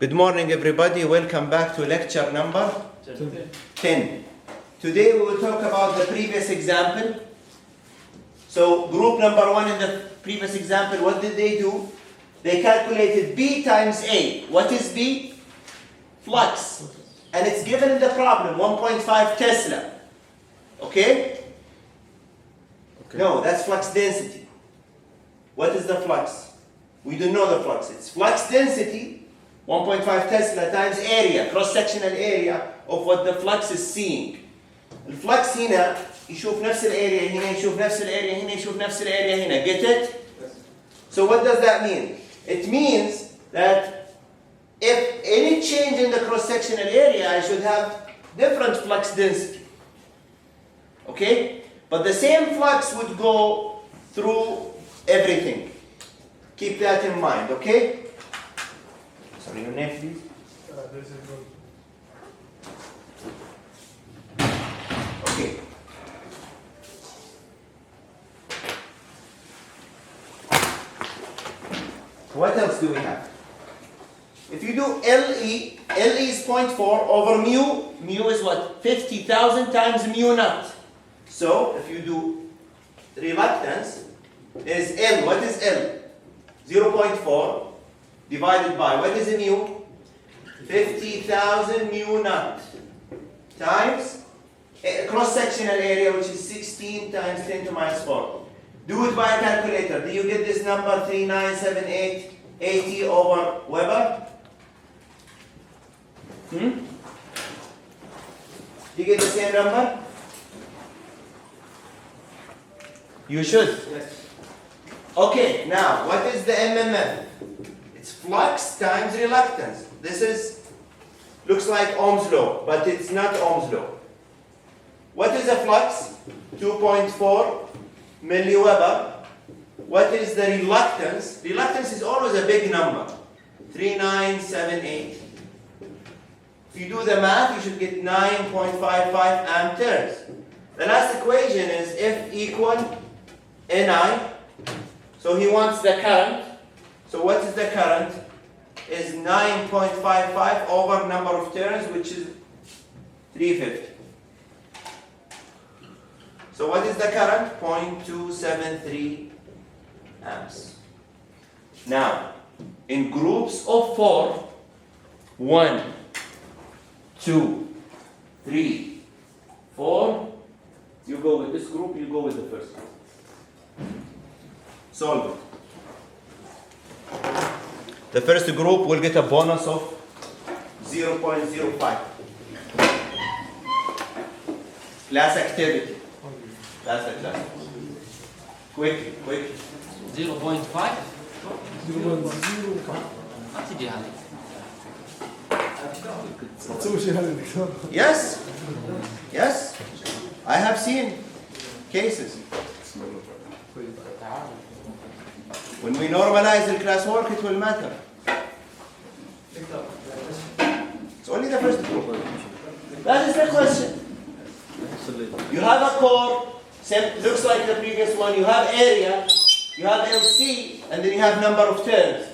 Good morning, everybody. Welcome back to lecture number 10. Today we will talk about the previous example. So group number 1 in the previous example, what did they do? They calculated B times A. What is B? Flux. And it's given in the problem, 1.5 Tesla. Okay? No, that's flux density. What is the flux? We don't know the flux. It's flux density, 1.5 Tesla times area, cross-sectional area of what the flux is seeing. الفلكس هنا يشوف نفس الاريا هنا يشوف نفس الاريا هنا يشوف نفس الاريا هنا. Get it? So what does that mean? It means that if any change in the cross-sectional area, I should have different flux density. Okay? But the same flux would go through everything. Keep that in mind, okay? Sorry, your name, please? Okay. What else do we have? If you do LE, LE is 0.4 over mu. Mu is what? 50,000 times mu naught. So, if you do reluctance, is L. What is L? 0.4 divided by, what is mu? 50,000 mu naught times cross-sectional area, which is 16 times 10 to minus 4. Do it by a calculator. Do you get this number? 397880 over Weber? Do you get the same number? You should. Yes. Okay, now, what is the MMF? It's flux times reluctance. This looks like Ohm's law, but it's not Ohm's law. What is a flux? 2.4 milliweber. What is the reluctance? Reluctance is always a big number. 3978. If you do the math, you should get 9.55 amperes. The last equation is F equal Ni. So he wants the current. So what is the current? Is 9.55 over number of turns, which is 350. So what is the current? 0.273 amps. Now, in groups of 4, 1, 2, 3, 4, you go with this group, you go with the first group. Solve it. The first group will get a bonus of 0.05. Class activity. That's the class. Quick. 0.5 ما تجي هذه. Yes. I have seen cases. When we normalize the classwork, it will matter. It's only the first group. That is the question. You have a core, looks like the previous one. You have area, you have LC, and then you have number of turns.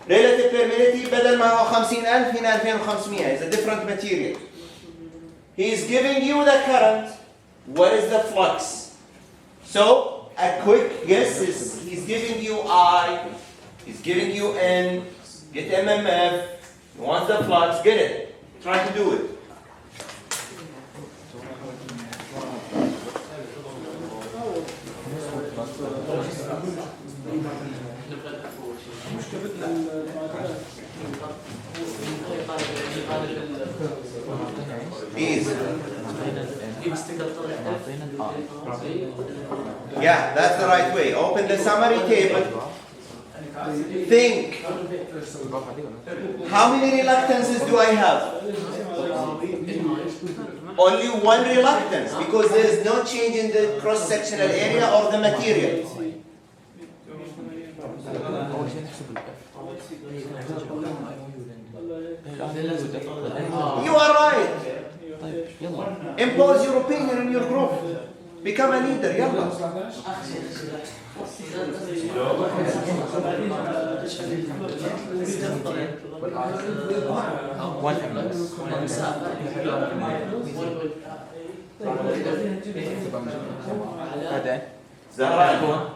Relative permeability, بدل ما هو 50,000 هنا 2500. It's a different material. He is giving you the current. What is the flux? So, a quick guess is he's giving you I, he's giving you N, get MMF, he wants the flux, get it. Try to do it. Easy. Yeah, that's the right way. Open the summary table. Think. How many reluctances do I have? Only one reluctance, because there is no change in the cross-sectional area or the material. You are right. Impose your opinion in your group. become a leader, يلا. بعدين زهران.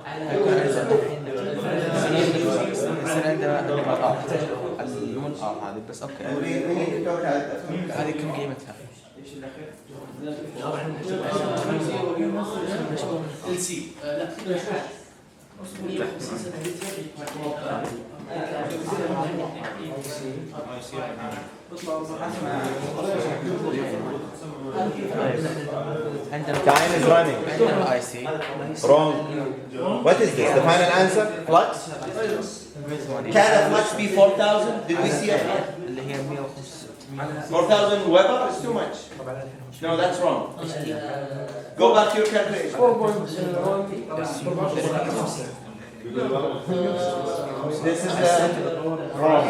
اللون هذه بس اوكي هذه كم قيمتها؟ Time is running. عندنا اي سي Wrong. What is this? The final answer? Flux? Can a flux be 4,000? Did we see a flux? اللي هي 4,000 Weber is too much. No, that's wrong. Go back to your calculation. This is wrong.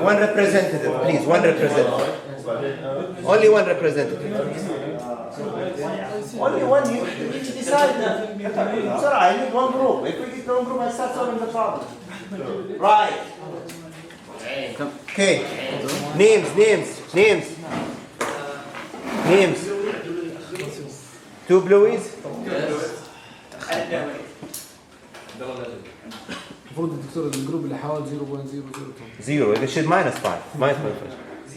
One representative, please. One representative. Only one representative. Only one. You need to decide. Sorry, I need one group. If we get one group, I start solving the problem. Right. Okay. Names. Two blueies. المفروض الدكتور الجروب اللي حوالي 0.002 Zero. It should minus 5. Minus 5.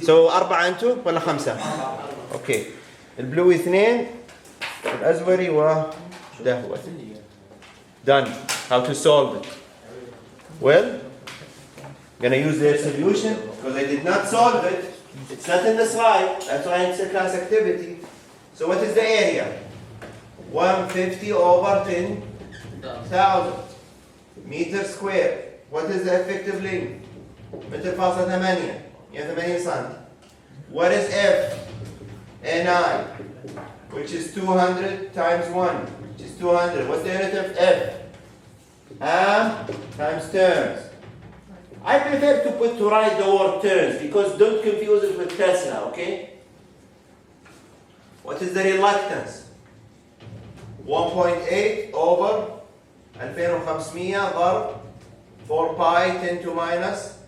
So 4 أنتوا ولا 5؟ Okay. البلوي 2 الأزوري ودهوة. Done. How to solve it? Well, gonna use their solution because I did not solve it. It's not in the slide. That's why it's a class activity. So what is the area? 150 over 10,000 meter square. What is the effective length? متر فاصلة 8 يعني 80 سم. What is F? NI, which is 200 times 1, which is 200. What's the unit of F? Times turns. I prefer to write the word turns because don't confuse it with Tesla, okay? What is the reluctance? 1.8 over 2500 ضرب 4 pi 10 to minus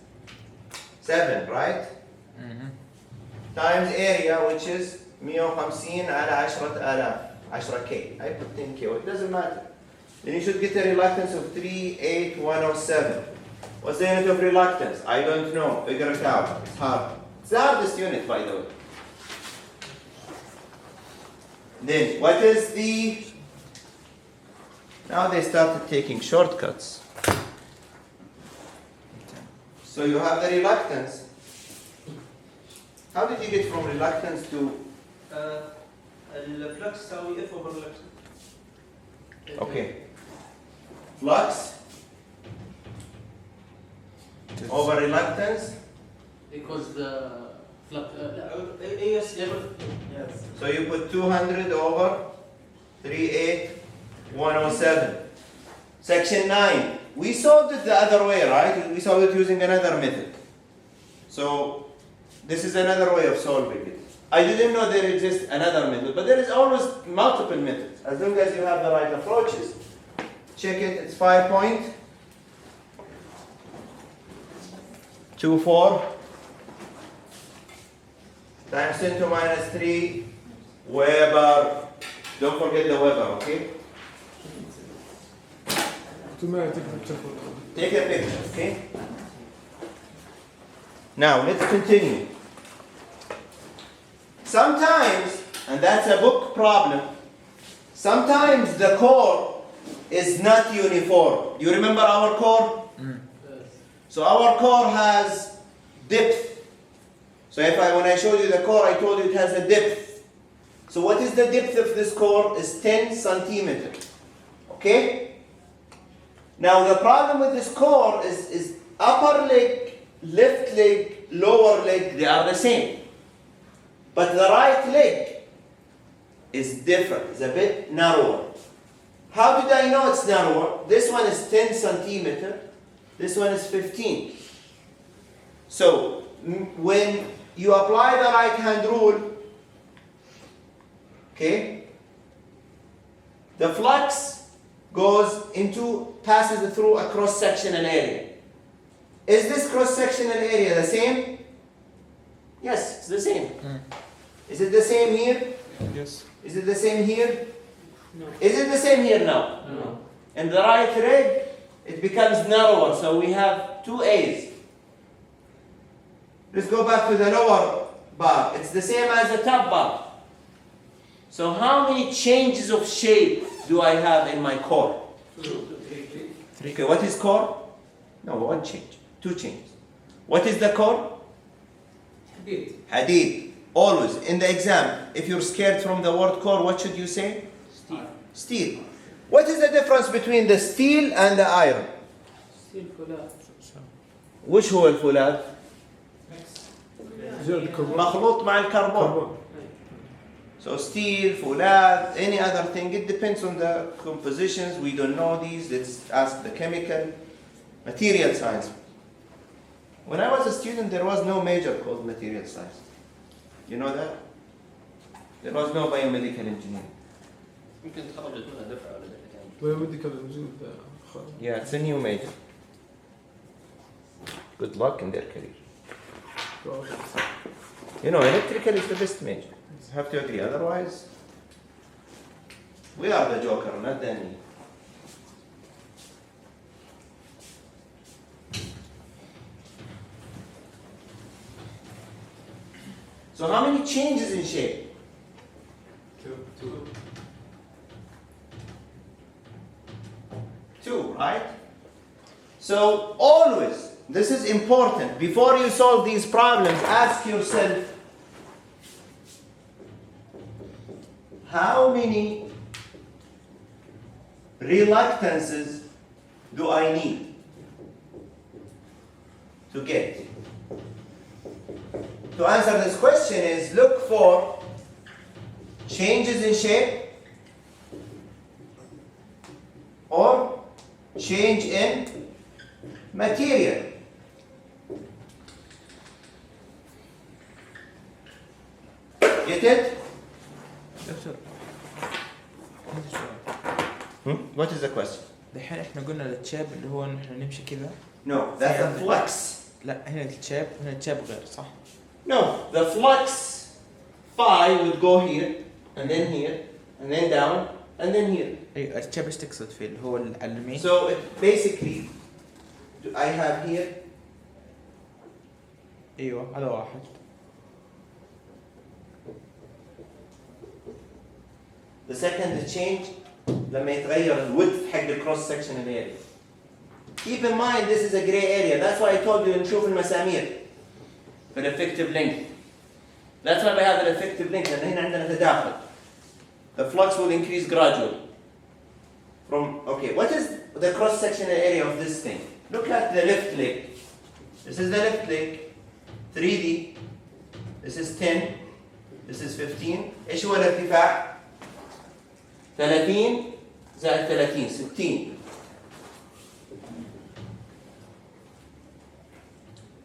7, right? Times area, which is 150 على 10,000 10k. I put 10k, it doesn't matter. Then you should get a reluctance of 38107. What's the unit of reluctance? I don't know. Figure it out. It's hard. It's the hardest unit, by the way. Then, what is the... Now they started taking shortcuts. So you have the reluctance. How did you get from reluctance to... الفلكس تساوي F over reluctance. Okay. Flux over reluctance. Because the flux. Yes. So you put 200 over 38107. Section 9. We solved it the other way, right? We solved it using another method. So this is another way of solving it. I didn't know there exists another method, but there is always multiple methods. As long as you have the right approaches. Check it, it's 5.24 times 10 to minus 3 Weber. Don't forget the Weber, okay? Take a picture, okay? Now, let's continue. Sometimes, and that's a book problem, sometimes the core is not uniform. Do you remember our core? So our core has depth. So when I showed you the core, I told you it has a depth. So what is the depth of this core? Is 10 centimeters. Okay? Now the problem with this core is upper leg, left leg, lower leg, they are the same. But the right leg is different, it's a bit narrower. How did I know it's narrower? This one is 10 centimeter, this one is 15. So when you apply the right hand rule, okay, the flux passes through a cross-sectional area. Is this cross-sectional area the same? Yes, it's the same. Is it the same here? Yes. Is it the same here? No. Is it the same here now? No. In the right leg, it becomes narrower, so we have two A's. Let's go back to the lower bar. It's the same as the top bar. So how many changes of shape do I have in my core? Three. Okay, what is core? No, one change. Two changes. What is the core? Hadid. Hadid. Always. In the exam, if you're scared from the word core, what should you say? Steel. Steel. What is the difference between the steel and the iron? Steel فولاذ. وش هو الفولاذ؟ زائد الكربون. مخلوط مع الكربون. كربون. So steel, فولاذ, any other thing, it depends on the compositions. We don't know these. Let's ask the chemical, material science. When I was a student, there was no major called material science. You know that? There was no biomedical engineering. يمكن تخرجت منها دفعة ولا دفعتين. ويمدك الوجود خالد. Yeah, it's a new major. Good luck in their career. You know, electrical is the best major. You have to agree. Otherwise, we are the joker, not the enemy. So how many changes in shape? Two, right? So always, this is important. Before you solve these problems, ask yourself, how many reluctances do I need to get? To answer this question is look for changes in shape or change in material. Get it? دكتور عندي سؤال. What is the question? دحين احنا قلنا التشاب اللي هو ان احنا نمشي كذا. No, that's a flux. لا هنا التشاب هنا التشاب غير صح؟ No, the flux phi would go here, and then down, and then here. اي التشاب ايش تقصد فيه اللي هو على اليمين؟ So it basically, I have here, ايوه هذا واحد. the second change لما يتغير الويدث حق الكروس sectional area. Keep in mind this is a gray area. That's why I told you نشوف المسامير في الeffective length. That's why we have an effective length لأن هنا عندنا تداخل. The flux will increase gradually. Okay, what is the cross sectional area of this thing? Look at the left leg. This is the left leg. 3D. This is 10. This is 15. ايش هو الارتفاع؟ 30 زائد 30 60.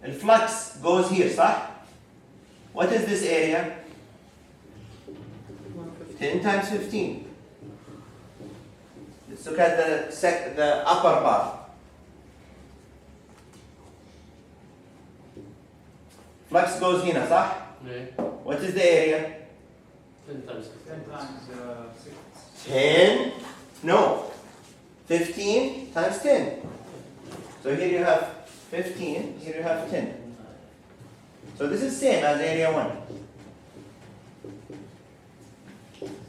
الفلكس goes here صح؟ What is this area? 10 times 15. Let's look at the upper bar. Flux goes هنا صح؟ إيه. What is the area? 10 times 10? No. 15 times 10. So here you have 15, here you have 10. So this is same as area 1.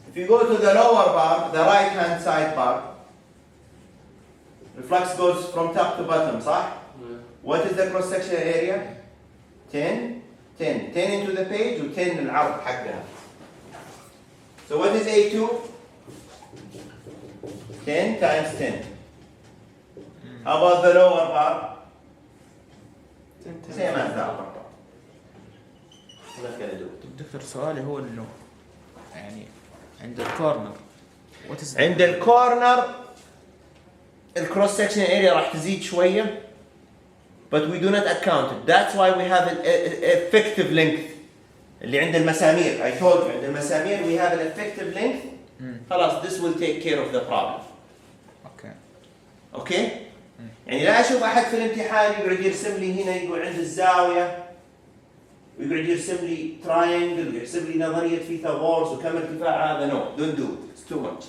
If you go to the lower bar, the right hand side bar, the flux goes from top to bottom, صح? إيه. What is the cross sectional area? 10, 10. 10 into the page و 10 العرض حقها. So what is A2? 10 times 10. How about the lower bar? Same as the upper bar. What can I do? دكتور سؤالي هو انه يعني عند الكورنر What is عند الكورنر الكروس section area راح تزيد شوية but we do not account it. That's why we have an effective length اللي عند المسامير. I told you عند المسامير we have an effective length. خلاص this will take care of the problem. اوكي. اوكي؟ يعني لا اشوف احد في الامتحان يقعد يرسم لي هنا يقول عند الزاوية ويقعد يرسم لي triangle ويرسم لي نظرية فيثاغورس وكم ارتفاع هذا. No, don't do it. It's too much.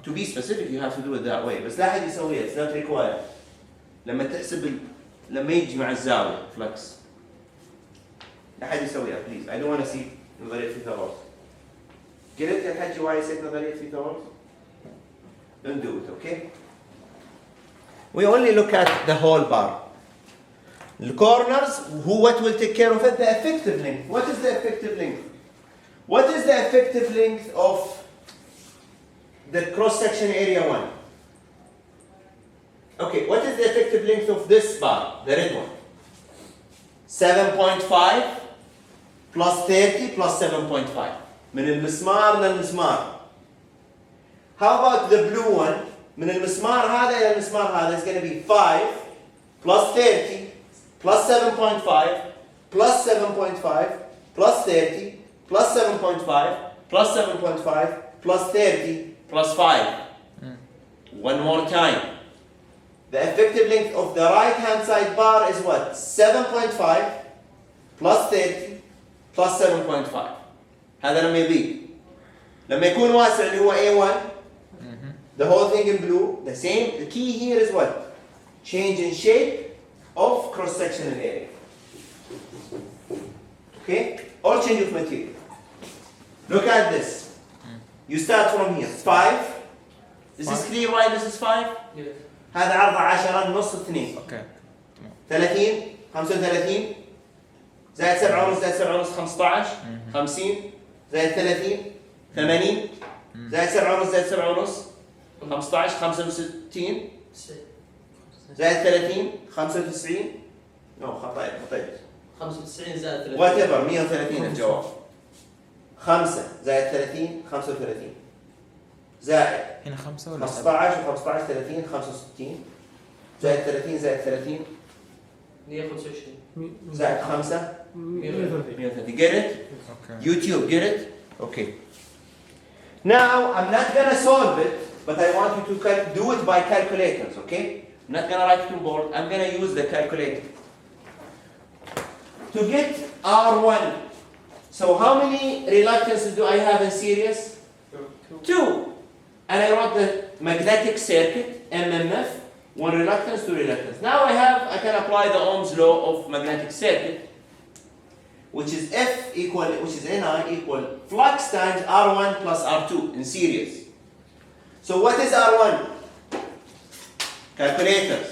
To be specific you have to do it that way. بس لا أحد يسويها. It's not required. لما تحسب لما يجي مع الزاوية flex. لا أحد يسويها please. I don't want to see نظرية فيثاغورس. قلت يا الحجي why I said نظرية فيثاغورس? Don't do it, okay? We only look at the whole bar. The corners, what will take care of it? The effective length. What is the effective length? What is the effective length of the cross-section area 1? Okay, what is the effective length of this bar, the red one? 7.5 plus 30 plus 7.5. من المسمار للمسمار. How about the blue one? من المسمار هذا إلى المسمار هذا is going to be 5 plus 30 plus 7.5 plus 7.5 plus 30 plus 7.5 plus 7.5 plus 30 plus 5. One more time. The effective length of the right hand side bar is what? 7.5 plus 30 plus 7.5. هذا لما يضيق. لما يكون واسع اللي هو A1, the whole thing in blue, the same. The key here is what? Change in shape of cross-sectional area. Okay? Or change of material. Look at this. You start from here. 5. Is this clear why this is 5? Yes. هذا عرض 10 نص 2. اوكي. 30 35 زائد 7 ونص زائد 7 ونص 15 50 زائد 30 80 زائد 7 ونص زائد 7 ونص 15 65 زائد 30 95 نو خطأت 95 زائد 30. وات ايفر 130 الجواب 5 زائد 30 35 زائد هنا 5 ولا 15 و15 30 65 زائد 30 زائد 30 125. زائد 5 130. 130. Get it? اوكي. YouTube, get it? Okay. Now, I'm not gonna solve it, but I want you to do it by calculators, okay? I'm not gonna write it on board, I'm gonna use the calculator. To get R1, so how many reluctances do I have in series? 2. And I wrote the magnetic circuit, MMF, 1 reluctance, 2 reluctance. Now I can apply the Ohm's law of magnetic circuit, which is which is Ni equal flux times R1 plus R2 in series. So what is R1? Calculators.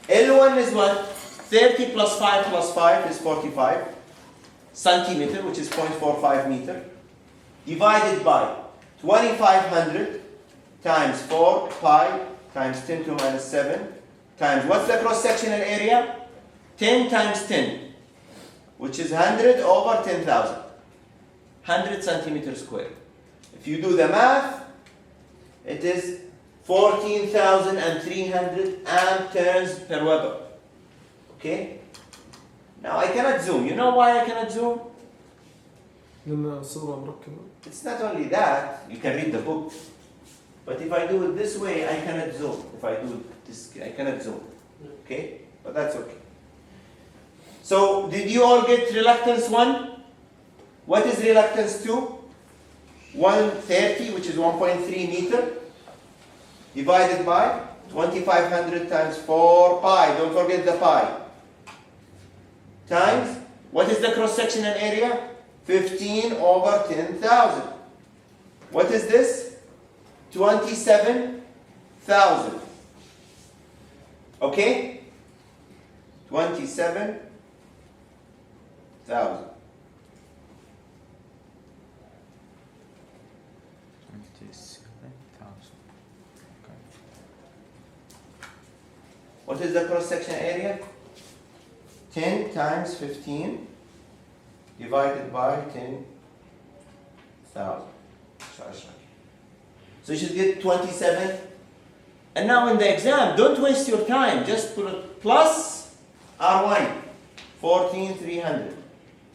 L1 is what? 30 plus 5 plus 5 is 45 centimeter, which is 0.45 meter, divided by 2500 times 4 pi times 10 to minus 7 times, what's the cross-sectional area? 10 times 10, which is 100 over 10,000. 100 centimeters squared. If you do the math, it is 14,300 amp turns per Weber. Okay? Now I cannot zoom. You know why I cannot zoom? لأن الصورة مركبة. It's not only that, you can read the book. But if I do it this way, I cannot zoom. If I do it this, I cannot zoom. Okay? But that's okay. So, did you all get reluctance 1? What is reluctance 2? 130, which is 1.3 meter, divided by 2500 times 4 pi. Don't forget the pi. Times, what is the cross-sectional area? 15 over 10,000. What is this? 27,000. Okay? 27,000. 27,000. Okay. What is the cross-section area? 10 times 15 divided by 10,000. So you should get 27. And now in the exam, don't waste your time. Just put plus R1, 14,300.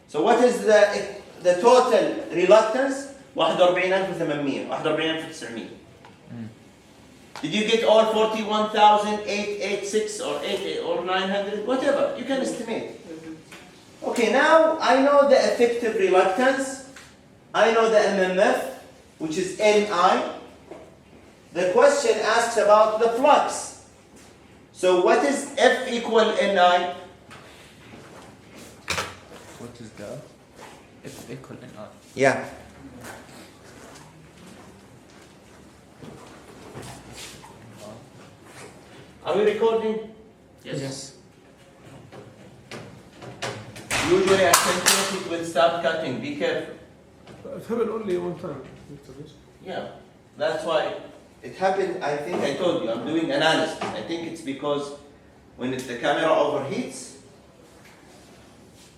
So what is the total reluctance? 41,800, 41,900. Did you get all 41,886 or 88 or 900? Whatever, you can estimate. Okay, now I know the effective reluctance. I know the MMF, which is Ni. The question asks about the flux. So what is F equal Ni? What is the F equal NR? Yeah. Are we recording? Yes. Usually at 10 minutes it will start cutting. Be careful. It happened only one time. Yeah, that's why it happened. I think I told you I'm doing analysis. I think it's because when the camera overheats,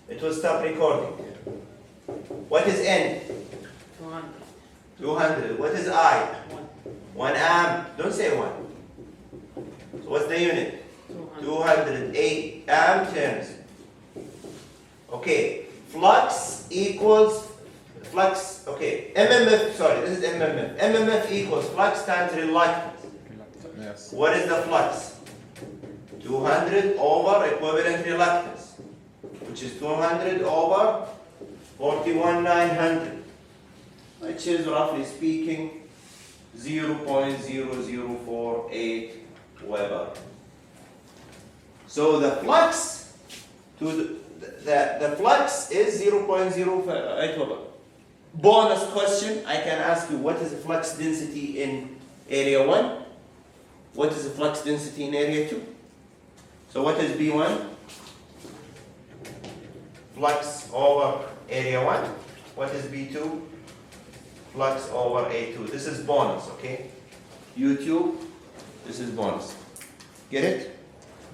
it will stop recording. What is N? 200. 200. What is I? 1. 1 amp. Don't say 1. So what's the unit? 200. 208 amp turns. Okay, flux equals flux. Okay, MMF. Sorry, this is MMF. MMF equals flux times reluctance. Yes. What is the flux? 200 over equivalent reluctance, which is 200 over 41,900, which is roughly speaking 0.0048 Weber. So the flux to the flux is 0.08 Weber. Bonus question, I can ask you, what is the flux density in area 1? What is the flux density in area 2? So what is B1? Flux over area 1. What is B2? Flux over A2. This is bonus, okay? YouTube, this is bonus. Get it?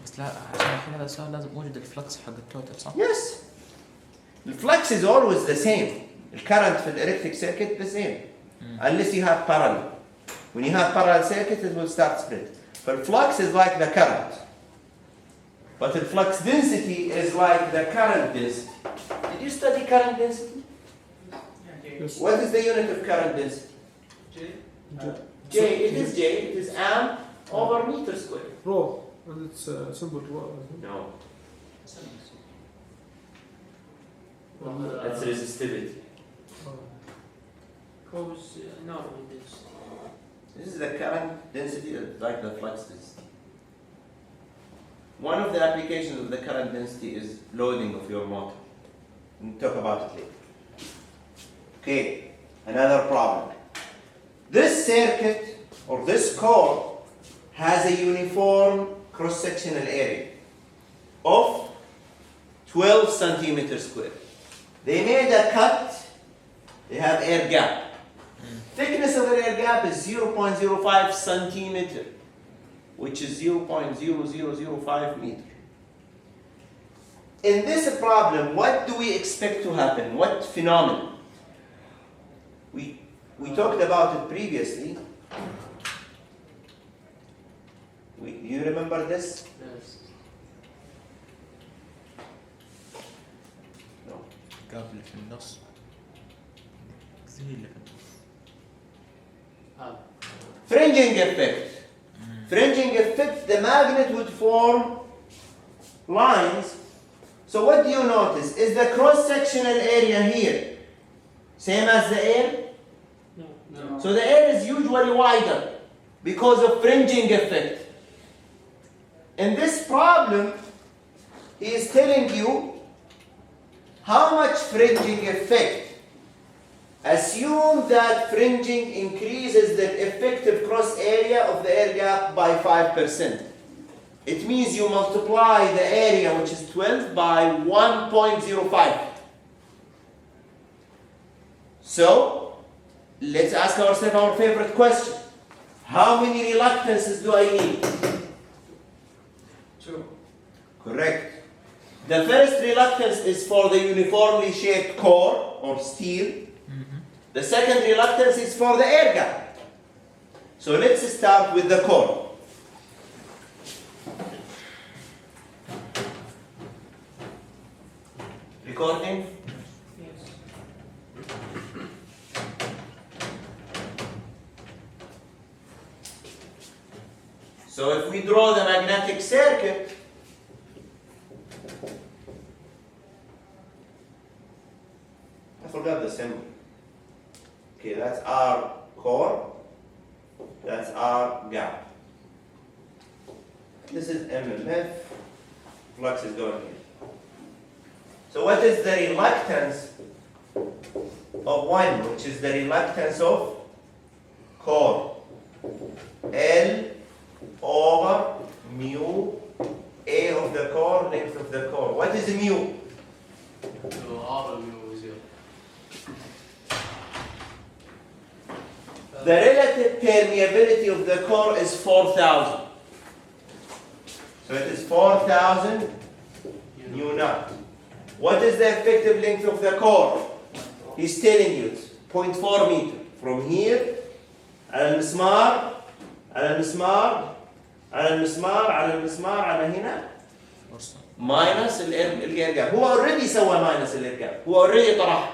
بس لا عشان الحين هذا السؤال لازم اوجد الفلكس حق التوتال صح؟ Yes. The flux is always the same. The current for the electric circuit the same. Unless you have parallel. When you have parallel circuit, it will start split. But flux is like the current. But the flux density is like the current density. Did you study current density? Yes. What is the unit of current density? J. It is J. It is amp over meter square. Rho. And it's simple rho. No. That's resistivity. Cause normal density. This is the current density, like the flux density. One of the applications of the current density is loading of your motor. We'll talk about it later. Okay, another problem. This circuit or this core has a uniform cross-sectional area of 12 centimeters square. They made a cut, they have air gap. Thickness of the air gap is 0.05 centimeter, which is 0.0005 meter. In this problem, what do we expect to happen? What phenomenon? We talked about it previously. You remember this? Yes. No. قبل في النص زي اللي في النص. Fringing effect. Fringing effect, the magnet would form lines. So what do you notice? Is the cross-sectional area here same as the air? No. So the air is usually wider because of fringing effect. In this problem, he is telling you how much fringing effect. Assume that fringing increases the effective cross area of the air gap by 5%. It means you multiply the area, which is 12, by 1.05. So, let's ask ourselves our favorite question. How many reluctances do I need? 2. Correct. The first reluctance is for the uniformly shaped core or steel. The second reluctance is for the air gap. So let's start with the core. Recording? Yes. So if we draw the magnetic circuit, I forgot the symbol. Okay, that's our core, that's our gap. This is MMF, flux is going here. So what is the reluctance of 1, which is the reluctance of core? L over mu A of the core, length of the core. What is mu? R mu 0. The relative permeability of the core is 4,000. So it is 4,000 mu naught. What is the effective length of the core? He's telling you it's 0.4 meter. From here, على المسمار على المسمار على المسمار على المسمار على هنا minus الاير جاب. هو already سوى minus الاير جاب. هو already طرح.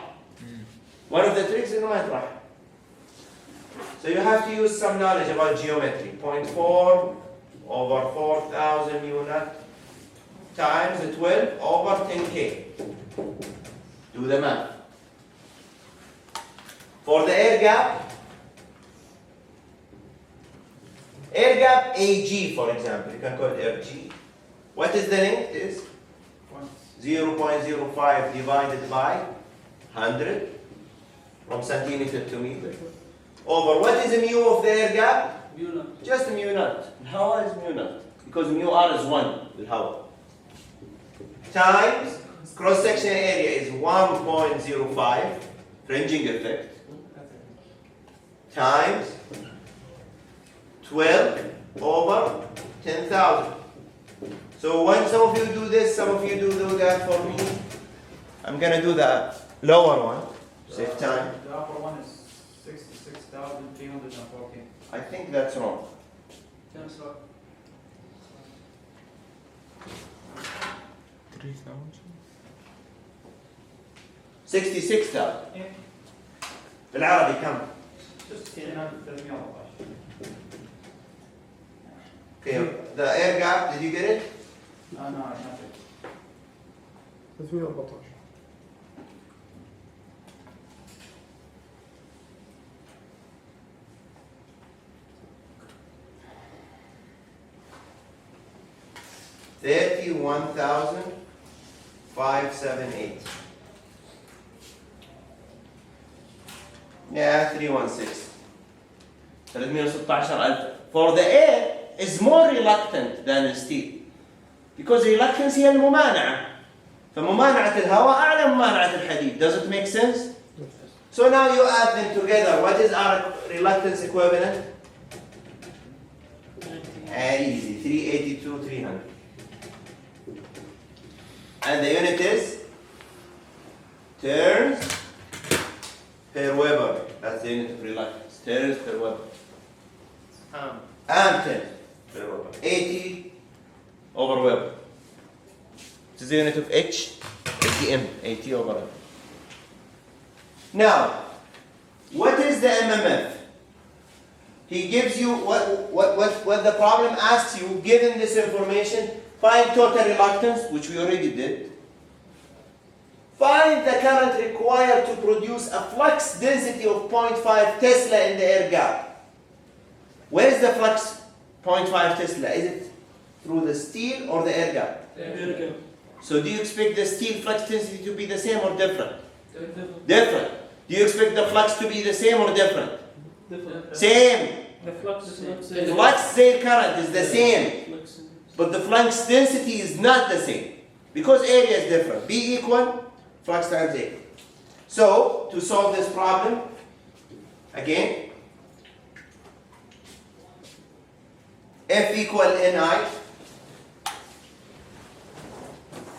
One of the tricks إنه ما يطرح. So you have to use some knowledge about geometry. 0.4 over 4,000 mu naught times 12 over 10k. Do the math. For the air gap AG, for example, you can call it FG. What is the length? Is 0.05 divided by 100 from centimeter to meter. Over what is the mu of the air gap? Mu naught. Just mu naught. How is mu naught? Because mu r is 1 with how? Times cross section area is 1.05 fringing effect times 12 over 10,000. So when some of you do this, some of you do that for me. I'm gonna do the lower one. Save time. The upper one is 66,314. I think that's wrong. That's right. 3000. 66,000. بالعربي كم؟ 314. Okay, the air gap, did you get it? No, I have it. 314. $31,578. Yeah, 316. 316,000. For the air is more reluctant than steel. Because reluctance هي الممانعة. فممانعة الهواء أعلى من ممانعة الحديد. Does it make sense? So now you add them together. What is our reluctance equivalent? Easy. 382, 300. And the unit is turns per Weber. That's the unit of reluctance. Turns per Weber. And turns per Weber. 80 over Weber. This is the unit of H. ATM. 80 over Weber. Now, what is the MMF? He gives you what the problem asks you, given this information, find total reluctance, which we already did. Find the current required to produce a flux density of 0.5 Tesla in the air gap. Where is the flux 0.5 Tesla? Is it through the steel or the air gap? So do you expect the steel flux density to be the same or different? Different. Do you expect the flux to be the same or different? Same. The flux is not The flux their current is the same, Flux. but the flux density is not the same because area is different. B equal flux times A. So to solve this problem, again, F equal Ni.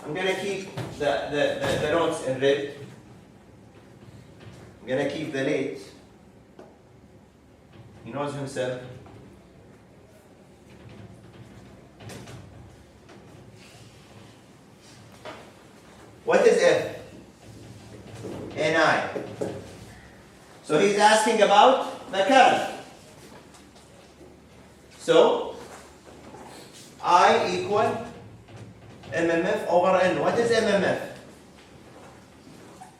I'm gonna keep the notes in red. I'm gonna keep the late. He knows himself. What is F? Ni. So he's asking about the current. So I equal MMF over N. What is MMF?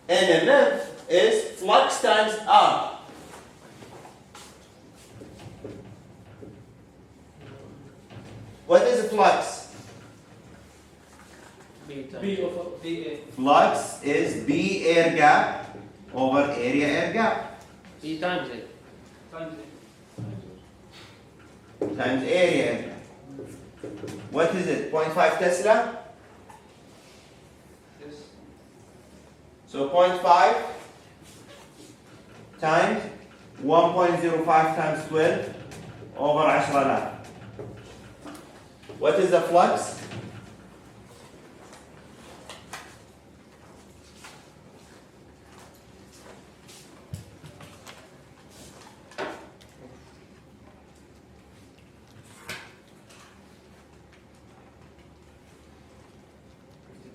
MMF is flux times R. What is flux? B times. B over VA. Flux is B air gap over area air gap B times A. Times times area air gap. What is it? 0.5 Tesla? yes. So 0.5 times 1.05 times 12 over 10,000. What is the flux?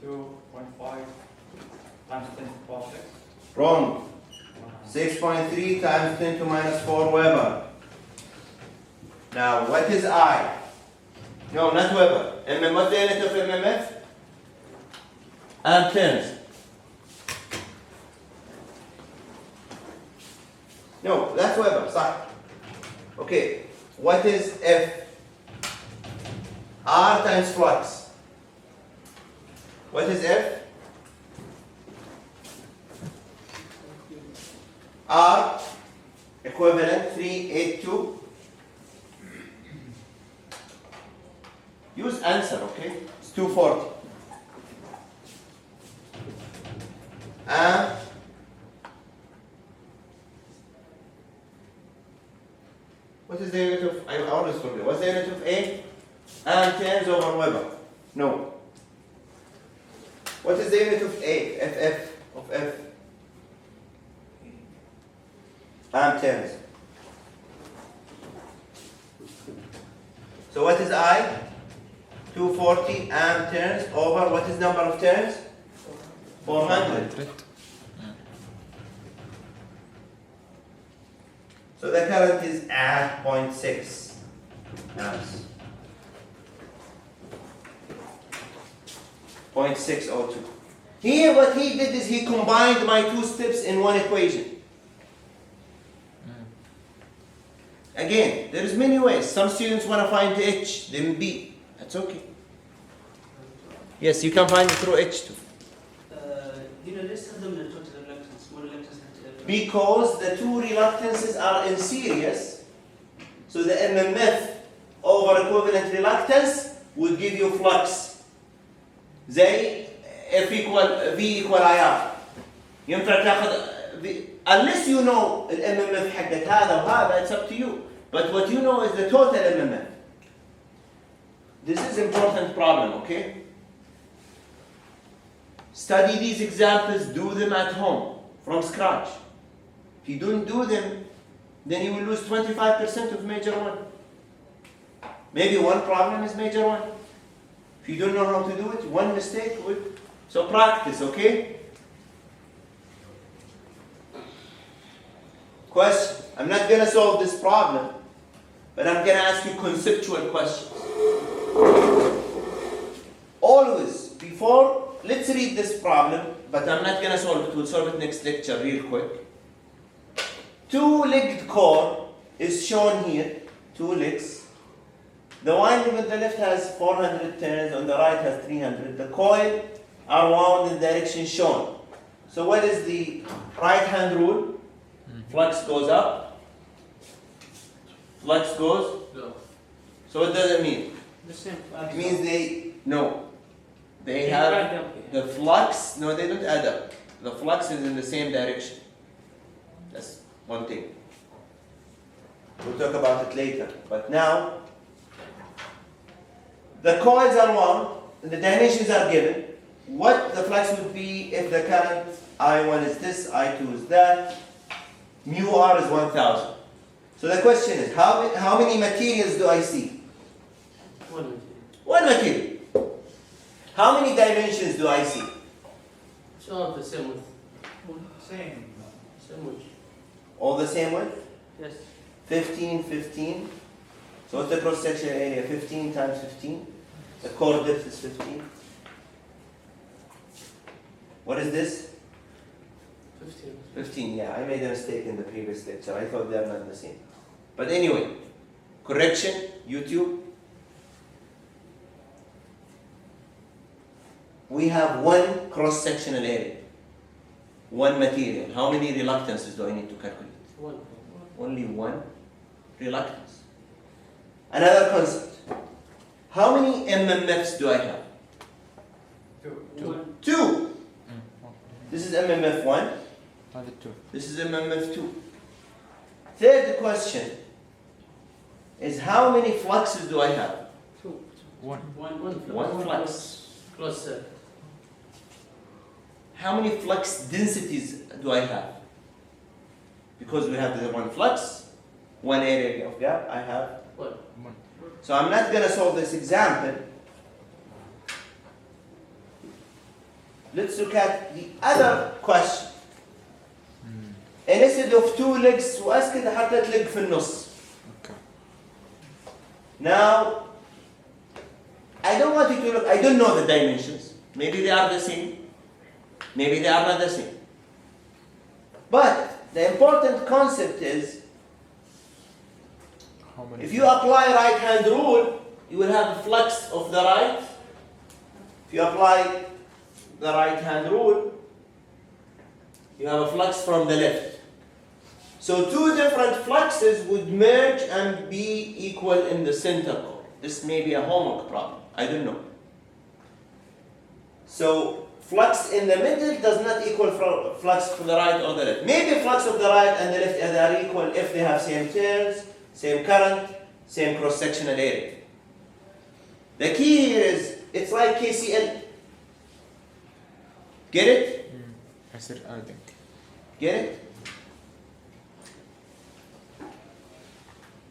$52.5 times 10 to the power 6. Wrong. 6.3 times 10 to minus 4 Weber. Now, what is I? No, not Weber. What's the unit of MMF? Amperes. No, that's Weber. Sorry. Okay. What is F? R times flux. What is F? R equivalent 382. Use answer, okay? It's 240. What is the unit of, I always forget, what's the unit of A? Amperes over Weber. No. What is the unit of A? FF of F? Amperes. So what is I? 240 amperes over what is number of turns? 400. So the current is at 0.6 amps. 0.602. Here what he did is he combined my two steps in one equation. Again, there is many ways. Some students want to find H, then B. That's okay. Yes, you can find it through H too. let's have them in total reluctance. More reluctance than Because the two reluctances are in series, so the MMF over equivalent reluctance will give you flux. زي F equal V equal IR. ينفع تاخذ unless you know ال MMF حقت هذا وهذا, it's up to you. But what you know is the total MMF. This is important problem, okay? Study these examples, do them at home from scratch. If you don't do them, then you will lose 25% of major one. Maybe one problem is major one. If you don't know how to do it, one mistake would. So practice, okay? Question. I'm not going to solve this problem, but I'm going to ask you conceptual questions. Always, before, let's read this problem, but I'm not going to solve it. We'll solve it next lecture real quick. Two-legged core is shown here, two legs. The winding on the left has 400 turns, on the right has 300. The coil are wound in the direction shown. So what is the right-hand rule? Flux goes up, flux goes. No. So what does it mean? the same. It means they Add have up. the flux. No, they don't add up. The flux is in the same direction. That's one thing. We'll talk about it later. But now, the coils are wound, and the dimensions are given. What the flux would be if the current I1 is this, I2 is that, mu r is 1000. So the question is, how many materials do I see? One material. One material. How many dimensions do I see? It's all the same width. Same. Same width. All the same width? Yes. 15, 15. So what's the cross-section area? 15 times 15. The core depth is 15. What is this? 15. 15, yeah, I made a mistake in the previous lecture. I thought they're not the same. But anyway, correction, YouTube. We have one cross-sectional area, one material. How many reluctances do I need to calculate? One. Only one reluctance. Another concept. How many MMFs do I have? One. Two. This is MMF 1. هذا 2. This is MMF 2. Third question is how many fluxes do I have? Two. 1. One flux. Close circuit. How many flux densities do I have? Because we have the one flux, one area of gap, I have. One. So I'm not going to solve this example. Let's look at the other question. Instead of two legs سؤال كده حطيت leg في النص. Okay. Now, I don't want you to look, I don't know the dimensions. Maybe they are the same. Maybe they are not the same. But the important concept is, How many? if you apply right hand rule, you will have a flux of the right. If you apply the right hand rule, you have a flux from the left. So two different fluxes would merge and be equal in the center core. This may be a homework problem. I don't know. So flux in the middle does not equal flux from the right or the left. Maybe flux of the right and the left are equal if they have same turns, same current, same cross-sectional area. The key here is, it's like KCL. Get it? يصير adding. Get it?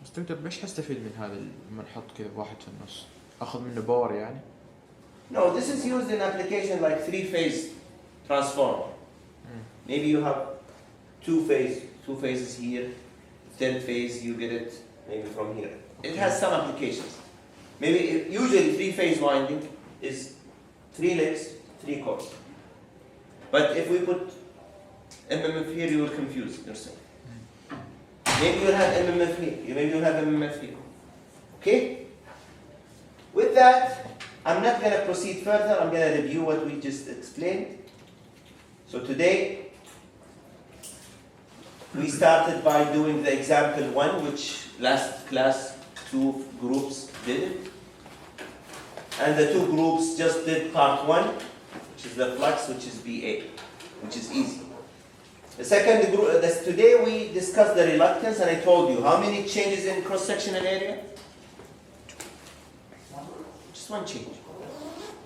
بس دكتور ليش هستفيد من هذا لما نحط كذا واحد في النص؟ اخذ منه باور يعني؟ No, this is used in application like three-phase transformer. Maybe you have two phases here, third phase you get it maybe from here. It has some applications. Maybe usually three-phase winding is 3 legs, 3 cores. But if we put MMF here, you will confuse yourself. Maybe you'll have MMF here, maybe you'll have MMF here. Okay? With that, I'm not going to proceed further. I'm going to review what we just explained. So today, we started by doing the example 1, which last class 2 groups did it. And the 2 groups just did part 1, which is the flux, which is BA, which is easy. The second group, today we discussed the reluctance, and I told you how many changes in cross-sectional area? Just one change.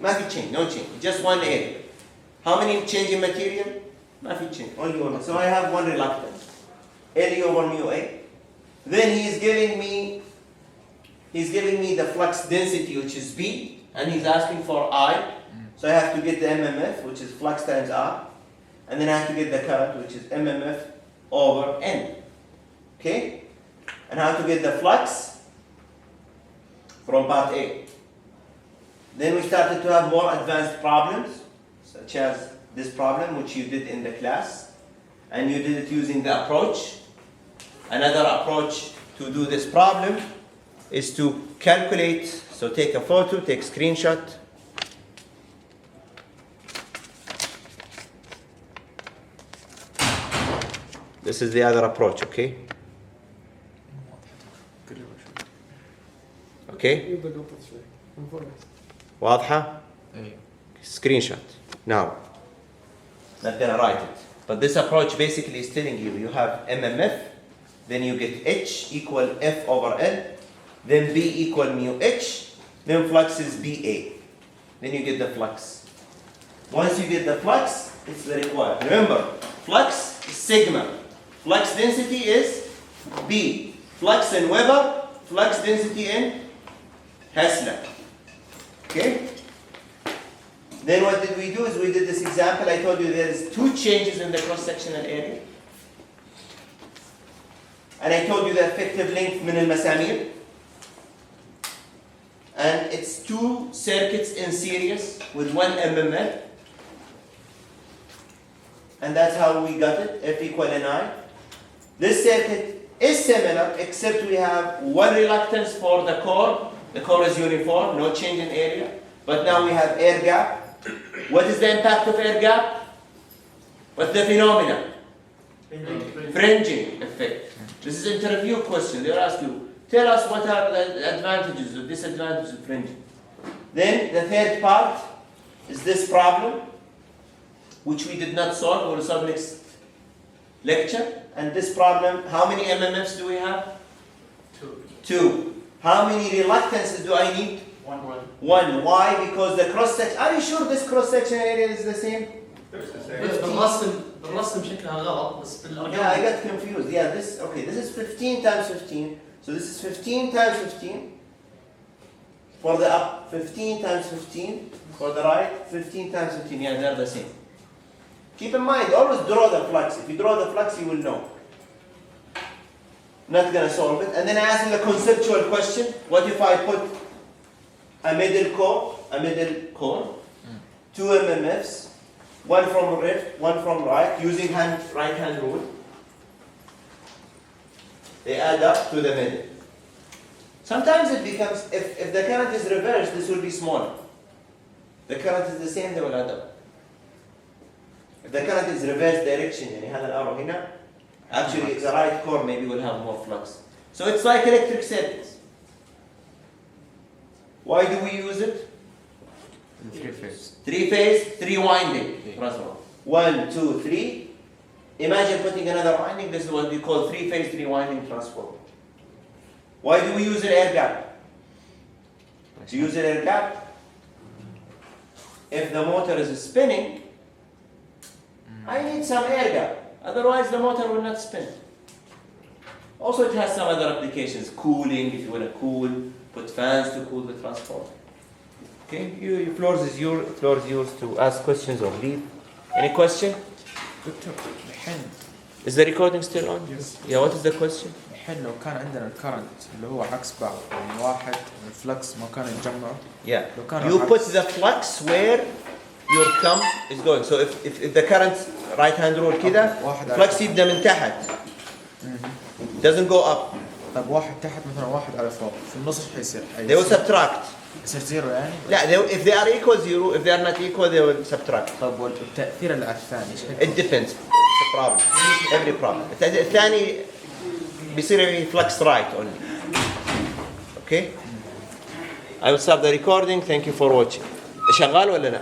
Mafi change, no change, just one area. How many change in material? Mafi change, only one. So I have one reluctance. LE over mu A. Then he's giving me the flux density, which is B, and he's asking for I. So I have to get the MMF, which is flux times R. And then I have to get the current, which is MMF over N. Okay? And I have to get the flux from part A. Then we started to have more advanced problems, such as this problem, which you did in the class. And you did it using the approach. Another approach to do this problem is to calculate, so take a photo, take screenshot. This is the other approach, okay? Okay? واضحة? ايوه. Screenshot. Now, not gonna write it. But this approach basically is telling you, you have MMF, then you get H equal F over L, then B equal mu H, then flux is BA. Then you get the flux. Once you get the flux, it's the required. Remember, flux is sigma. Flux density is B. Flux in Weber, flux density in Hessler. Okay? Then what did we do is we did this example. I told you there's two changes in the cross-sectional area. And I told you the effective length من المسامير. And it's two circuits in series with one MMF. And that's how we got it, F equal Ni. This circuit is similar, except we have one reluctance for the core. The core is uniform, no change in area. But now we have air gap. What is the impact of air gap? What's the phenomenon? Fringing effect. This is an interview question. They'll ask you, tell us what are the advantages or disadvantages of fringing. Then the third part is this problem, which we did not solve. We'll solve next lecture. And this problem, how many MMFs do we have? Two. How many reluctances do I need? One. Why? Because the cross-section, are you sure this cross-section area is the same? It's the same. بس بالرسم شكلها غلط بس بالأرقام. Yeah, I got confused. Yeah, this is 15 times 15. So this is 15 times 15. For the up, 15 times 15. For the right, 15 times 15. Yeah, they're the same. Keep in mind, always draw the flux. If you draw the flux, you will know. Not gonna solve it. And then I ask you the conceptual question. What if I put a middle core, two MMFs, one from left, one from right, using right hand rule. They add up to the middle. Sometimes it becomes, if the current is reversed, this will be smaller. The current is the same, they will add up. If the current is reverse direction, يعني هذا الأرو هنا, actually the right core maybe will have more flux. So it's like electric circuits. Why do we use it? Three phase. Three phase, three winding. Okay. 1, 2, 3. Imagine putting another winding. This is what we call three phase, three winding transformer. Why do we use an air gap? To use an air gap, if the motor is spinning, I need some air gap. Otherwise, the motor will not spin. Also, it has some other applications. Cooling, if you want to cool, put fans to cool the transformer. Okay, your floor is yours to ask questions or leave. Any question? دكتور الحين Is the recording still on? Yes. Yeah, what is the question? الحين لو كان عندنا الكرنت اللي هو عكس بعض يعني واحد الفلكس ما كان يتجمع Yeah. لو كان You عكس- put the flux where your thumb is going. So if the current right hand rule كده, واحد flux يبدأ من تحت. Doesn't go up. طيب واحد تحت مثلا واحد على فوق في النص ايش حيصير؟ They will subtract. يصير زيرو يعني؟ لا, if they are equal zero, if they are not equal, they will subtract. طيب والتأثير اللي على الثاني ايش حيكون؟ It depends. It's a problem. Every problem. الثاني بيصير flux right only. Okay? I will stop the recording. Thank you for watching. شغال ولا لا؟